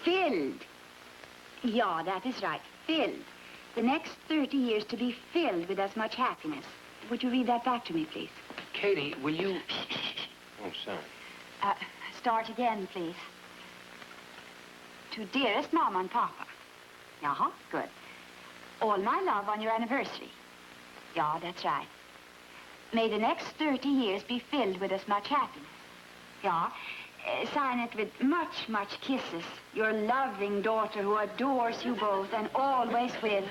Filled. Yeah, that is right. Filled. The next 30 years to be filled with as much happiness. Would you read that back to me, please? Katy, will you... Oh, sorry. Start again, please. To dearest Mama and Papa. Uh-huh, good. All my love on your anniversary. Yeah, that's right. May the next 30 years be filled with as much happiness. Yeah. Sign it with much, much kisses. Your loving daughter who adores you both and always will,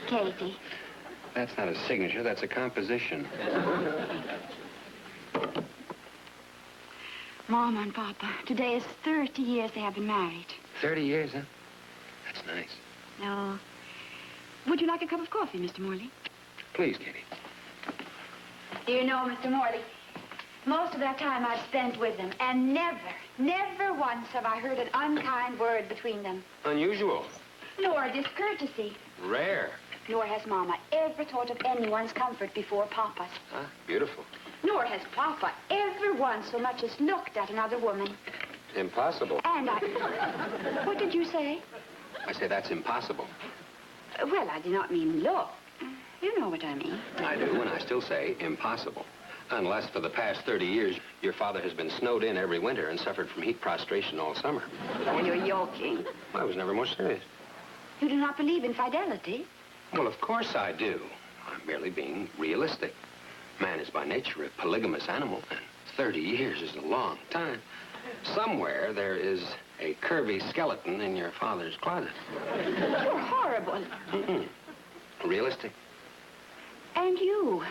Katy. That's not a signature, that's a composition. Mama and Papa, today is 30 years they have been married. 30 years, huh? That's nice. No. Would you like a cup of coffee, Mr. Morley? Please, Katy. Do you know, Mr. Morley, most of that time I've spent with them, and never once have I heard an unkind word between them. Unusual. Nor discourtesy. Rare. Nor has Mama ever thought of anyone's comfort before Papa's. Huh? Beautiful. Nor has Papa ever once so much as looked at another woman. Impossible. And What did you say? I say that's impossible. Well, I did not mean look. You know what I mean. I do, and I still say impossible. Unless for the past 30 years, your father has been snowed in every winter and suffered from heat prostration all summer. Oh, you're joking. I was never more serious. You do not believe in fidelity? Well, of course I do. I'm merely being realistic. Man is by nature a polygamous animal, and 30 years is a long time. Somewhere there is a curvy skeleton in your father's closet. You're horrible. Realistic. And you?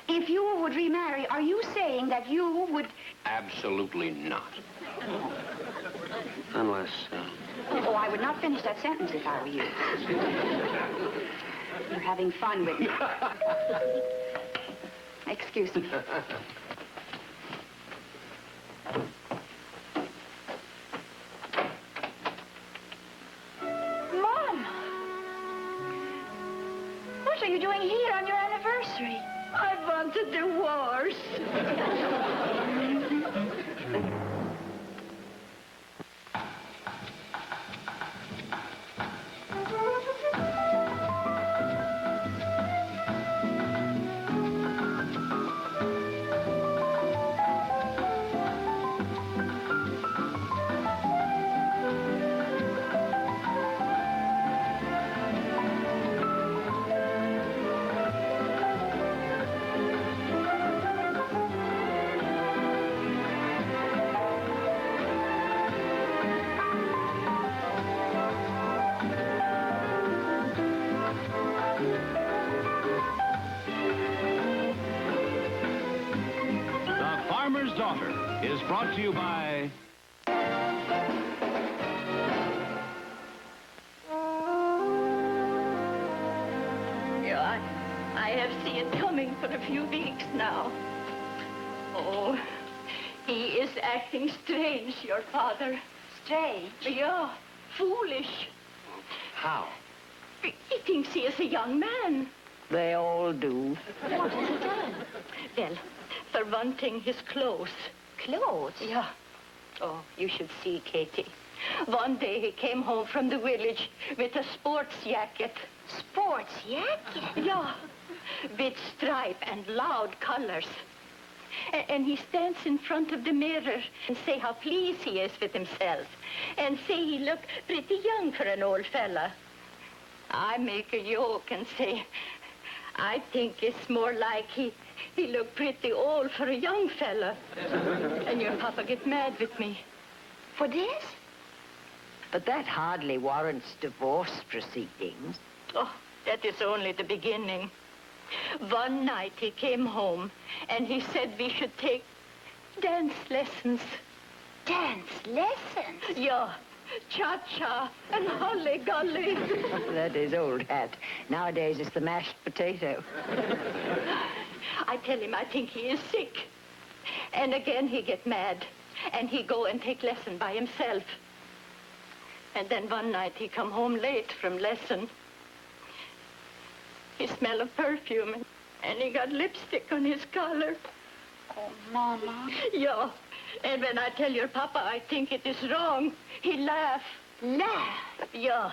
If you would remarry, are you saying that you would... Absolutely not. Unless... Oh, I would not finish that sentence if I were you. You're having fun with me. Excuse me. Mom! What are you doing here on your anniversary? I want a divorce. Daughter is brought to you by... Yeah, I have seen it coming for a few weeks now. Oh, he is acting strange, your father. Strange? Yeah, foolish. How? He thinks he is a young man. They all do. What has he done? Well, for one thing, his clothes. Clothes? Yeah. Oh, you should see Katy. One day he came home from the village with a sports jacket. Sports jacket? Yeah, with stripe and loud colors. And he stands in front of the mirror and say how pleased he is with himself. And say he look pretty young for an old fella. I make a joke and say, I think it's more like he looked pretty old for a young fella. And your papa get mad with me. For this? But that hardly warrants divorce proceedings. Oh, that is only the beginning. One night he came home and he said we should take dance lessons. Dance lessons? Yeah, cha-cha and holly-golly. That is old hat. Nowadays it's the mashed potato. I tell him I think he is sick. And again he get mad. And he go and take lesson by himself. And then one night he come home late from lesson. He smell of perfume. And he got lipstick on his collar. Oh, Mama. Yeah. And when I tell your papa I think it is wrong, he laugh. Laugh? Yeah.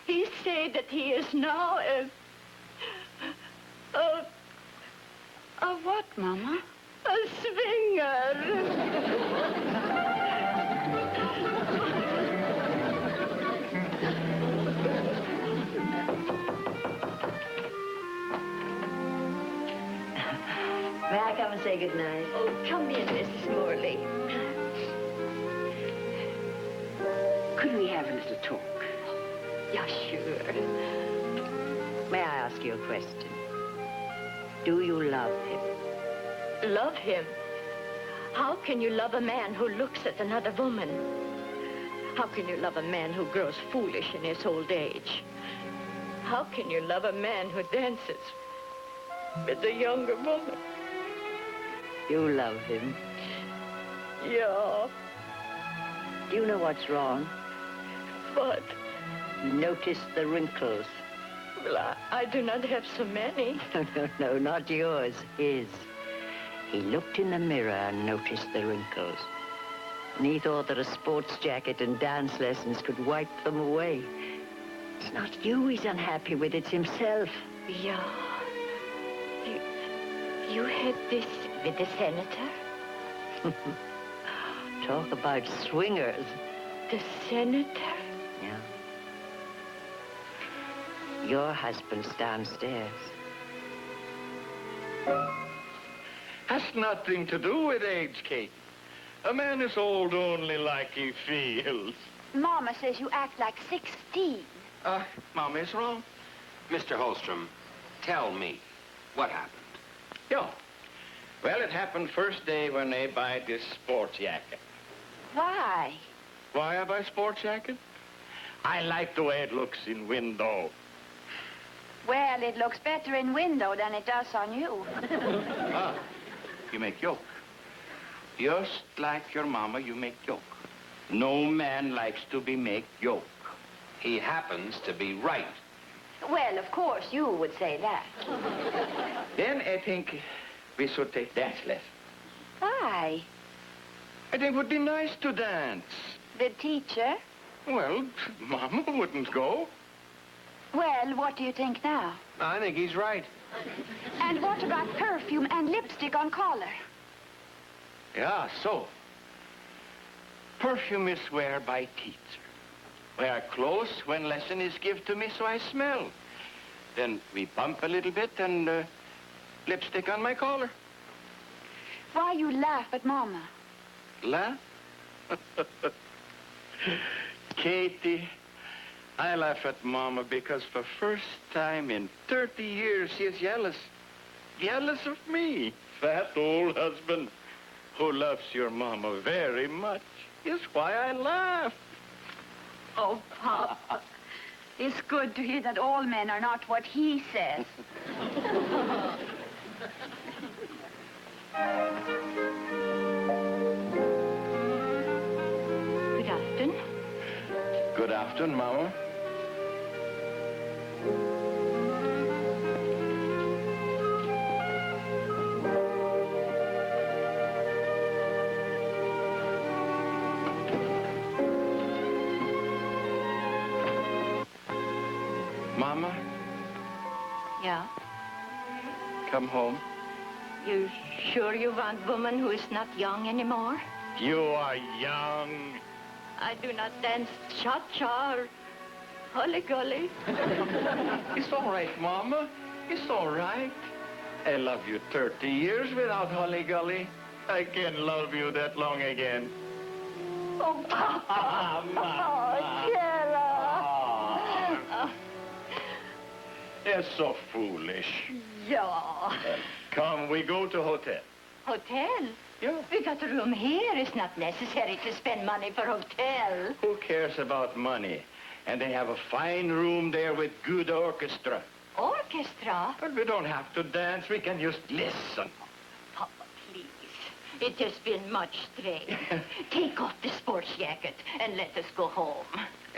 He said that he is now a what, Mama? A swinger. May I come and say good night? Oh, come in, Mrs. Morley. Could we have a little talk? Yeah, sure. May I ask you a question? Do you love him? Love him? How can you love a man who looks at another woman? How can you love a man who grows foolish in his old age? How can you love a man who dances with a younger woman? You love him. Yeah. Do you know what's wrong? But, You notice the wrinkles. well, I do not have so many. No, not yours, his. He looked in the mirror and noticed the wrinkles. And he thought that a sports jacket and dance lessons could wipe them away. It's not you he's unhappy with, it's himself. Yeah. You had this with the senator? Talk about swingers. The senator? Yeah. Your husband's downstairs. Has nothing to do with age, Kate. A man is old only like he feels. Mama says you act like 16. Mama is wrong. Mr. Holstrum, tell me, what happened? Yeah. Well, it happened first day when they buy this sports jacket. Why? Why I buy sports jacket? I like the way it looks in window. Well, it looks better in window than it does on you. You make joke. Just like your mama, you make joke. No man likes to be make joke. He happens to be right. Well, of course, you would say that. Then I think we should take dance lesson. Why? I think it would be nice to dance. The teacher? Well, Mama wouldn't go. Well, what do you think now? I think he's right. And what about perfume and lipstick on collar? Yeah, so. Perfume is wear by teacher. Wear clothes when lesson is give to me so I smell. Then we bump a little bit and lipstick on my collar. Why you laugh at Mama? Laugh? Katie, I laugh at Mama because for first time in 30 years she is jealous. Jealous of me. Fat old husband who loves your Mama very much. Is why I laugh. Oh, Papa. It's good to hear that all men are not what he says. Good afternoon. Good afternoon, Mama. Mama, Yeah? come home. You sure you want woman who is not young anymore? You are young. I do not dance cha-cha or holly-golly. It's all right, Mama. It's all right. I love you 30 years without holly-golly. I can't love you that long again. Oh, Papa. Oh, Shella. You're so foolish. Yeah. Come, we go to hotel. Hotel? Yeah. We got a room here. It's not necessary to spend money for hotel. Who cares about money? And they have a fine room there with good orchestra. Orchestra? But we don't have to dance. We can just listen. Papa, please. It has been much strain. Take off the sports jacket and let us go home.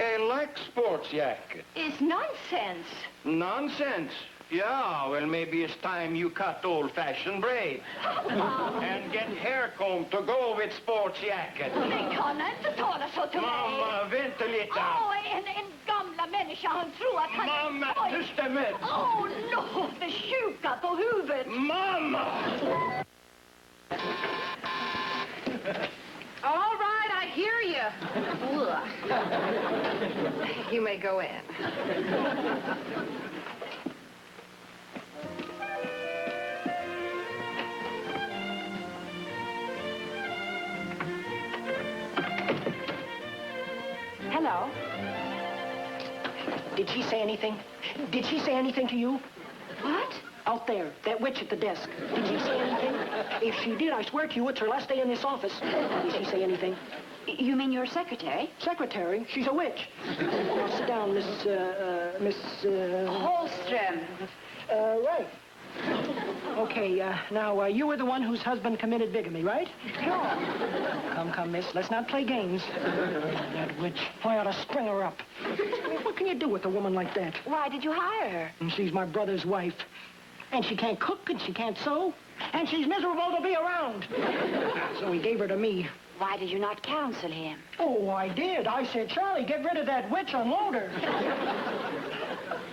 I like sports jacket. It's nonsense. Nonsense. Yeah, well, maybe it's time you cut old-fashioned braids. And get hair comb to go with sports jacket. Men kan inte tala så till mig. Mamma, vänta lite. En gamla människa, han tror att han... Mamma, tysta med. Det sjuka på huvudet. Mamma! All right, I hear you. You may go in. Hello. Did she say anything? Did she say anything to you? What? Out there, that witch at the desk. Did she say anything? If she did, I swear to you, it's her last day in this office. Did she say anything? You mean your secretary? Secretary? She's a witch. Now sit down, Miss... Holstrum. Right. Okay, now, you were the one whose husband committed bigamy, right? Sure. Come, miss, let's not play games. That witch, I ought to string her up. I mean, what can you do with a woman like that? Why did you hire her? And she's my brother's wife. And she can't cook, and she can't sew. And she's miserable to be around. So he gave her to me. Why did you not counsel him? Oh, I did. I said, Charlie, get rid of that witch, unload her.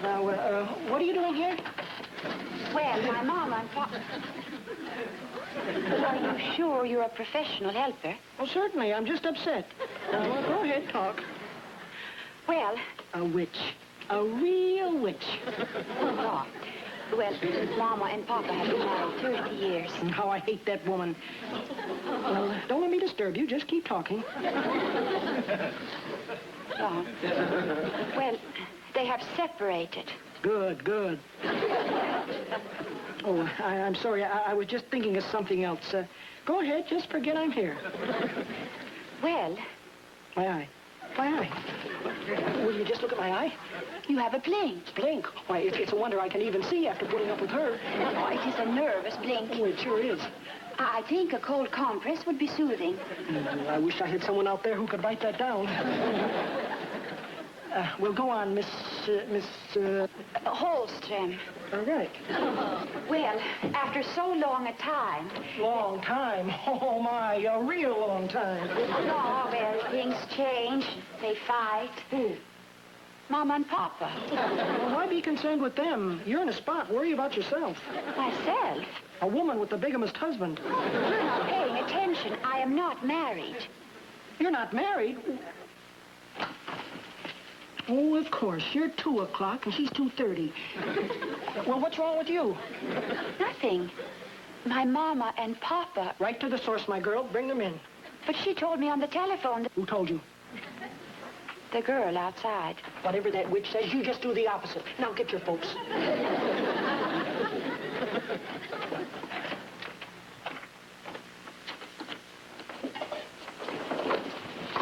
Now, what are you doing here? Well, my mama and papa... Are you sure you're a professional helper? Well, certainly. I'm just upset. Now, go ahead, talk. Well... A witch. A real witch. Oh, well, Mama and Papa have been married 30 years. And how I hate that woman. Well, don't let me disturb you. Just keep talking. Oh. Well, they have separated. Good. Oh, I'm sorry. I was just thinking of something else. Go ahead. Just forget I'm here. Well... My eye. Will you just look at my eye? You have a blink. Blink? Why, it's a wonder I can even see after putting up with her. Oh, it is a nervous blink. Oh, it sure is. I think a cold compress would be soothing. I wish I had someone out there who could write that down. We'll go on, Miss... Holstrum. All right. Well, after so long a time... Long time? Oh, my, a real long time. Oh, well, things change. They fight. Who? Mama and Papa. Well, why be concerned with them? You're in a spot. Worry about yourself. Myself? A woman with the bigamist husband. You're not paying attention. I am not married. You're not married? Oh, of course. You're 2 o'clock and she's 2:30. Well, what's wrong with you? Nothing. My Mama and Papa... Right to the source, my girl. Bring them in. But she told me on the telephone that... Who told you? The girl outside. Whatever that witch says, you just do the opposite. Now get your folks.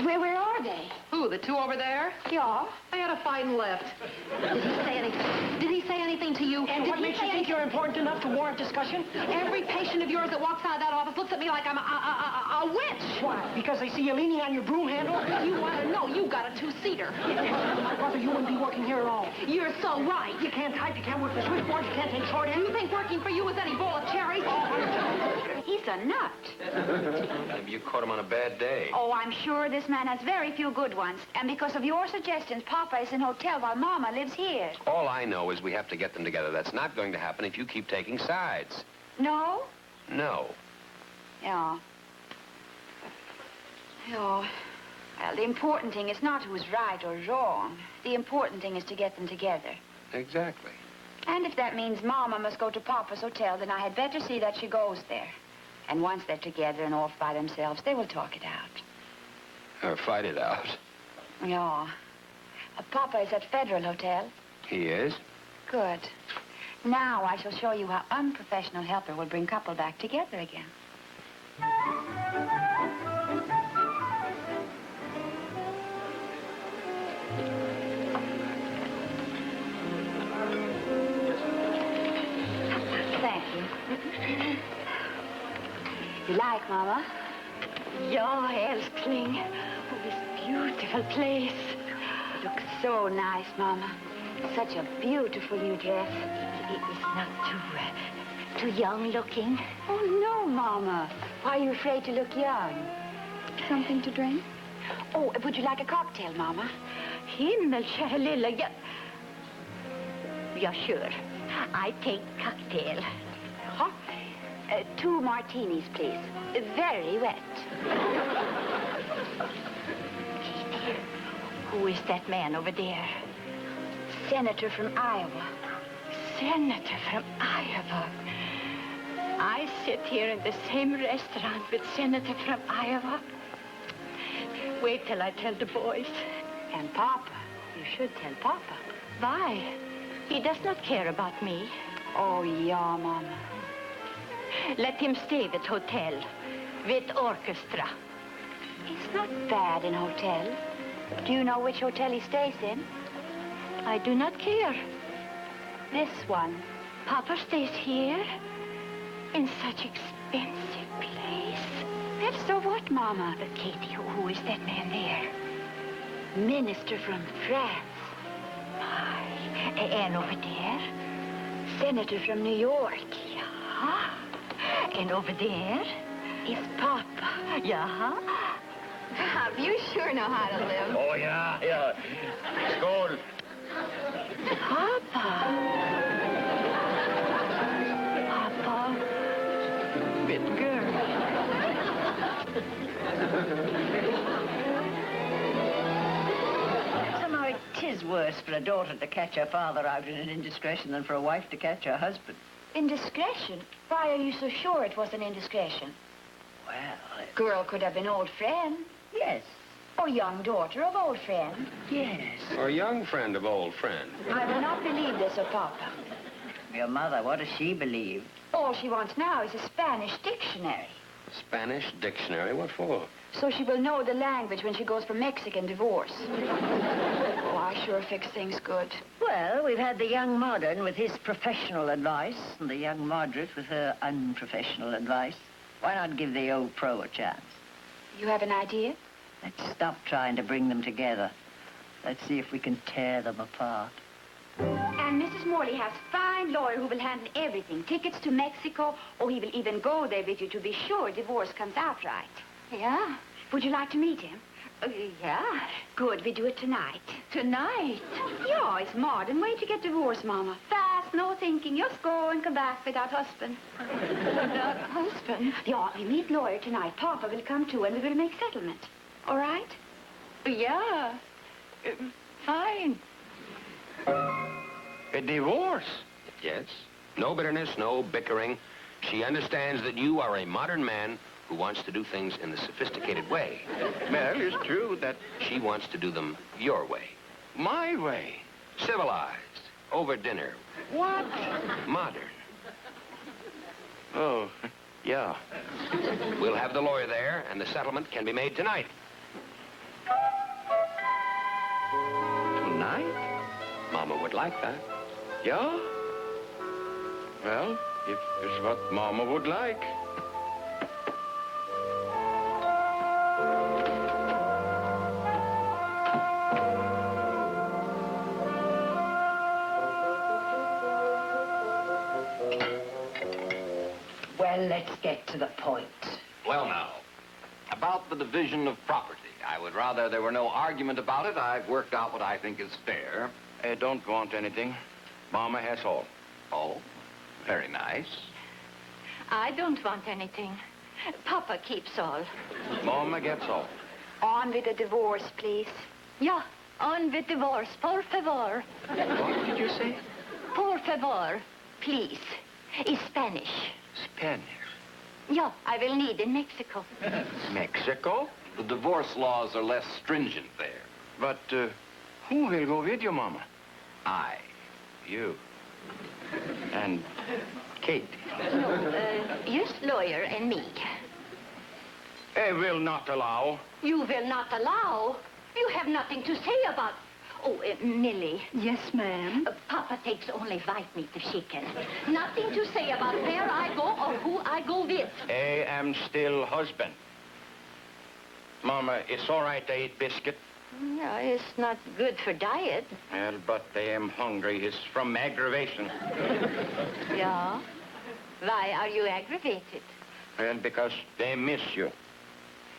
Where are they? Who, the two over there? Yeah. I had a fight and left. Did he say anything to you? And what makes you think you're important enough to warrant discussion? Every patient of yours that walks out of that office looks at me like I'm a witch. Why? Because they see you leaning on your broom handle? You want to know? You got a 2-seater. My brother, you wouldn't be working here at all. You're so right. You can't type, you can't work the switchboard, you can't take shorthand. You think working for you is any bowl of cherries? He's a nut. Maybe you caught him on a bad day. Oh, I'm sure this man has very few good ones. And because of your suggestions, Papa is in a hotel while Mama lives here. All I know is we have to get them together. That's not going to happen if you keep taking sides. No? No. Yeah. Yeah. Well, the important thing is not who's right or wrong. The important thing is to get them together. Exactly. And if that means Mama must go to Papa's hotel, then I had better see that she goes there. And once they're together and off by themselves, they will talk it out. Or fight it out. Yeah. Papa is at Federal Hotel. He is? Good. Now I shall show you how unprofessional helper will bring couple back together again. Thank you. You like, Mama? Ja, älskling. Oh, this beautiful place. It looks so nice, Mama. Such a beautiful new dress. He is not too young looking. Oh, no, Mama. Why are you afraid to look young? Something to drink? Oh, would you like a cocktail, Mama? Himmelkära lilla, ja, sure. I take cocktail. Huh? 2 martinis, please. Very wet. Katie, who is that man over there? Senator from Iowa. Senator from Iowa. I sit here in the same restaurant with Senator from Iowa. Wait till I tell the boys. And Papa. You should tell Papa. Why? He does not care about me. Oh, yeah, Mama. Let him stay at hotel with orchestra. It's not bad in hotel. Do you know which hotel he stays in? I do not care. This one. Papa stays here in such expensive place. That's so what, Mama? But Katie, who is that man there? Minister from France. My. And over there? Senator from New York. Yeah. And over there? Is Papa. Yeah. You sure know how to live. Oh, yeah. Skål. Papa. Papa. With girl. Somehow it is worse for a daughter to catch her father out in an indiscretion than for a wife to catch her husband. Indiscretion? Why are you so sure it was an indiscretion? Well, Girl could have been old friend. yes. Or young daughter of old friend. Yes. Or young friend of old friend. I will not believe this of Papa. Your mother, what does she believe? All she wants now is a Spanish dictionary. Spanish dictionary? What for? So she will know the language when she goes for Mexican divorce. Oh, I sure fix things good. Well, we've had the young modern with his professional advice and the young moderate with her unprofessional advice. Why not give the old pro a chance? You have an idea? Let's stop trying to bring them together. Let's see if we can tear them apart. And Mrs. Morley has a fine lawyer who will handle everything. Tickets to Mexico, or he will even go there with you to be sure divorce comes out right. Yeah. Would you like to meet him? Yeah. Good, we do it tonight. Tonight. Yeah, it's modern way to get divorced, Mama. Fast, no thinking. Just go and come back without husband. Without husband. Yeah, we meet lawyer tonight. Papa will come too, and we will make settlement. All right? Yeah. Fine. A divorce? Yes. No bitterness, no bickering. She understands that you are a modern man who wants to do things in the sophisticated way. Well, it's true that She wants to do them your way. my way. Civilized. Over dinner. What? Modern. Oh, yeah. We'll have the lawyer there, and the settlement can be made tonight. Tonight? Mama would like that. Yeah? Well, if it's what Mama would like. Well, let's get to the point. Well, now, about the division of property. I would rather there were no argument about it. I've worked out what I think is fair. I don't want anything. Mama has all. Oh, very nice. I don't want anything. Papa keeps all. Mama gets all. On with the divorce, please. Yeah, on with divorce, por favor. What did you say? Por favor, please. Is Spanish. Spanish. Yeah, I will need in Mexico. Mexico? The divorce laws are less stringent there. But who will go with you, Mama? I. You. And Katie. Just lawyer and me. I will not allow. You will not allow. You have nothing to say about... Oh, Millie. Yes, ma'am. Papa takes only white meat if she can. Nothing to say about where I go or who I go with. I am still husband. Mama, it's all right to eat biscuit, No, it's not good for diet. Well, but I am hungry. It's from aggravation. Yeah? Why are you aggravated? Well, because they miss you.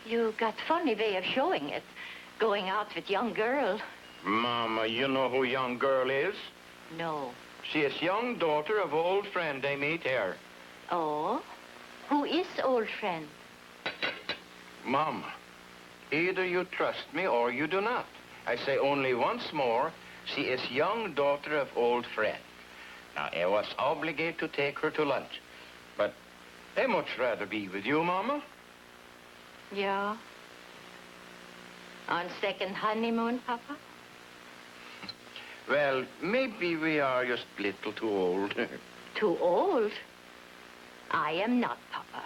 You got funny way of showing it. Going out with young girl. Mama, you know who young girl is? No. She is young daughter of old friend I meet here. Oh? Who is old friend? Mama, either you trust me or you do not. I say only once more, she is young daughter of old friend. Now, I was obligated to take her to lunch. But I much rather be with you, Mama. Yeah. On second honeymoon, Papa? Well, maybe we are just a little too old. Too old? I am not, Papa.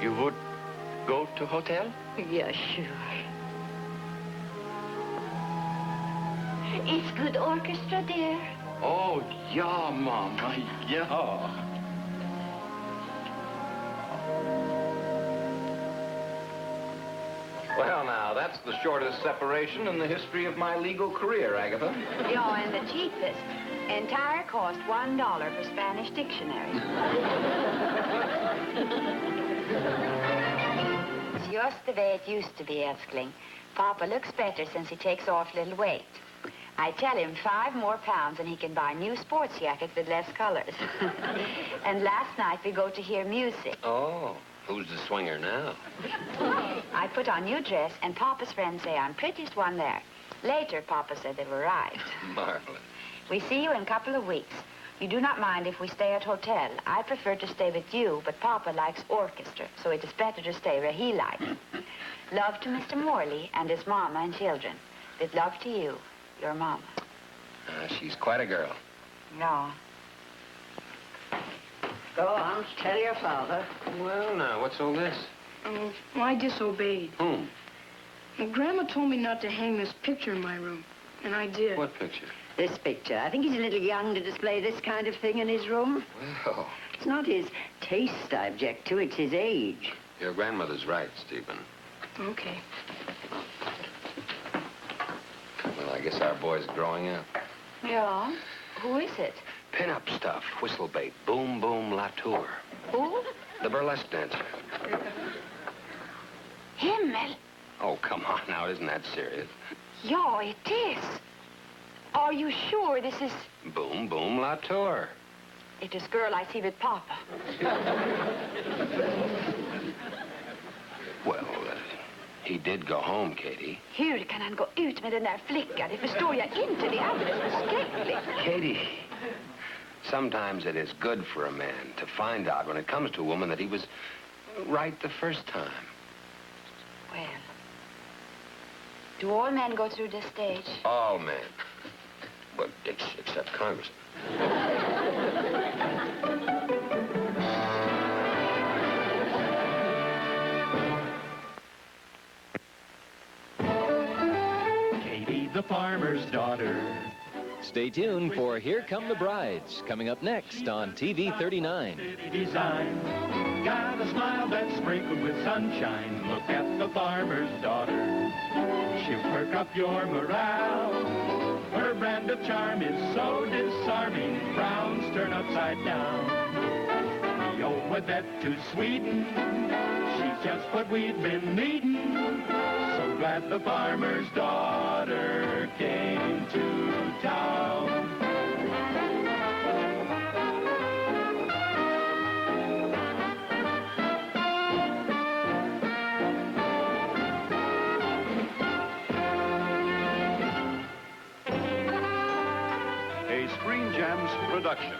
You would go to hotel? Yeah, sure. It's good orchestra there. Oh, yeah, Mama, yeah. Well, now, that's the shortest separation in the history of my legal career, Agatha. Yeah, and the cheapest. Entire cost $1 for Spanish dictionary. It's just the way it used to be, Eskling. Papa looks better since he takes off little weight. I tell him 5 more pounds and he can buy new sports jacket with less colors. And last night we go to hear music. Oh, who's the swinger now? I put on new dress and Papa's friends say I'm prettiest one there. Later, Papa said they were right. Marvelous. We see you in a couple of weeks. You do not mind if we stay at hotel. I prefer to stay with you, but Papa likes orchestra, so it is better to stay where he likes. Love to Mr. Morley and his mama and children. With love to you, your mama. She's quite a girl. No. Go on, tell your father. Well, now, what's all this? I disobeyed. Whom? Well, Grandma told me not to hang this picture in my room, and I did. What picture? This picture. I think he's a little young to display this kind of thing in his room. Well, It's not his taste I object to, it's his age. your grandmother's right, Stephen. Okay. Well, I guess our boy's growing up. Yeah? Who is it? Pin-up stuff, whistle bait, boom, boom, la tour. Who? The burlesque dancer. Himmel. Oh, come on now, isn't that serious? Yeah, it is. Are you sure this is... Boom, boom, la tour. It is girl I see with Papa. Well, he did go home, Katie. Hur kan han gå ut med den där flickan? Det förstår jag inte. Det är alldeles förskräckligt. Katie, sometimes it is good for a man to find out when it comes to a woman that he was right the first time. Well, do all men go through this stage? All men. But except Congressmen. Katy, the farmer's daughter. Stay tuned for Here Come the Brides, coming up next on TV 39. Design. Got a smile that's sprinkled with sunshine. Look at the farmer's daughter. She'll perk up your morale. Her brand of charm is so disarming. Frowns turn upside down. The old Wadette to Sweden. She's just what we've been needing. So glad the farmer's daughter came to town. A Screen Gems production.